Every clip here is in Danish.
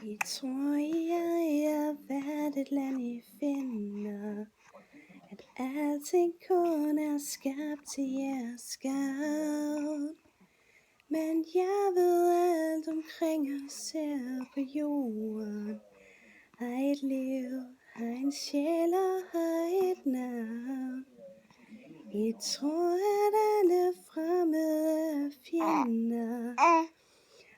I tror, jeg er hvert et land I finder, at alting kun er skabt til jeres gavn. Men jeg ved alt omkring os her på jorden, har et liv, har en sjæl og har et navn. I tror, at alle fremmede fjender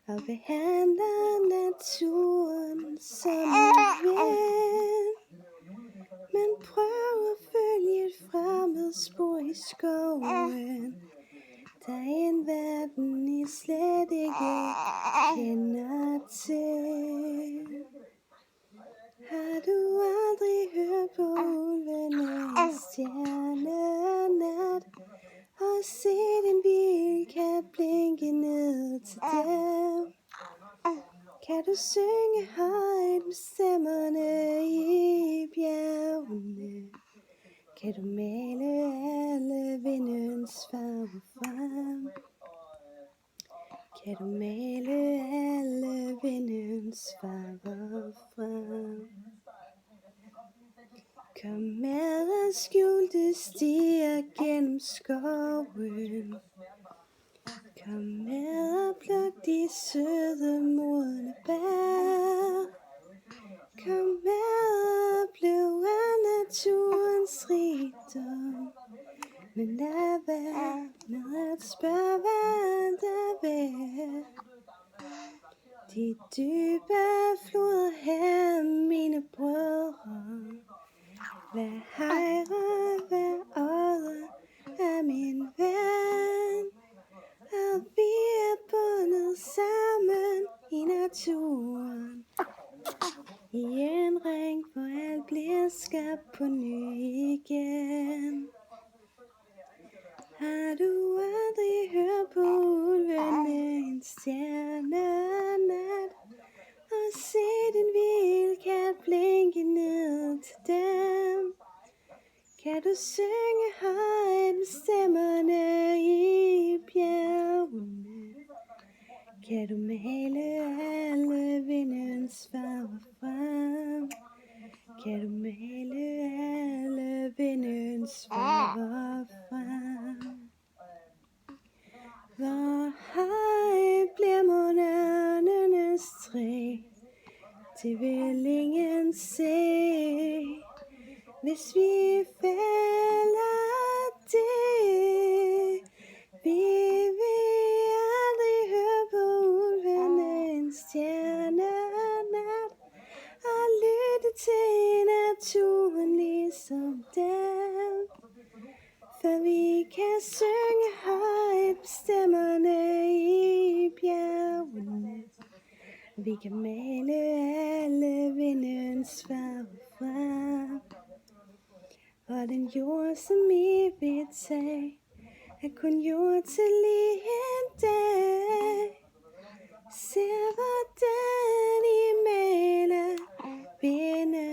og behandler naturen som en ven. Men prøv at følge et fremmed spor i skoven. Der er en verden, I slet ikke kender til. Har du aldrig hørt på ulvene i stjernenat? Og set en vildkat blinke ned til dem? Kan du synge højt med stemmerne i bjergene? Kan du male alle vindens farver frem? Kan du male alle vindens farver frem? Kom med og skjulte stier gennem skoven. Kom med og pluk de søde modne bær. Kom med og bliv af naturens rigdom. Men lad være med at spørge, hvad der vil. De dybe floder her, mine brødre. Hvad hejre, hvad odder er min ven. Og vi er bundet sammen i naturen. I en ring, hvor alt bliver skabt på ny igen. Har du aldrig hørt på ulvene en stjernenat? Og set en vildkat blinke ned til dem? Kan du synge højt med stemmerne i bjergene? Kan du male alle vindens farver frem? Kan du male alle vindens farver frem? Hvor høj bliver månernes træ? Det vil ingen se, hvis vi fælder det. Vi vil aldrig høre på ulvene en stjernenat og lytte til naturen ligesom dem. For vi kan synge højt på stemmerne i bjergene. Vi kan male alle vindens farver frem. Og den jord, som I vil tage, er kun jord til lige en dag. Se hvordan I maler vindens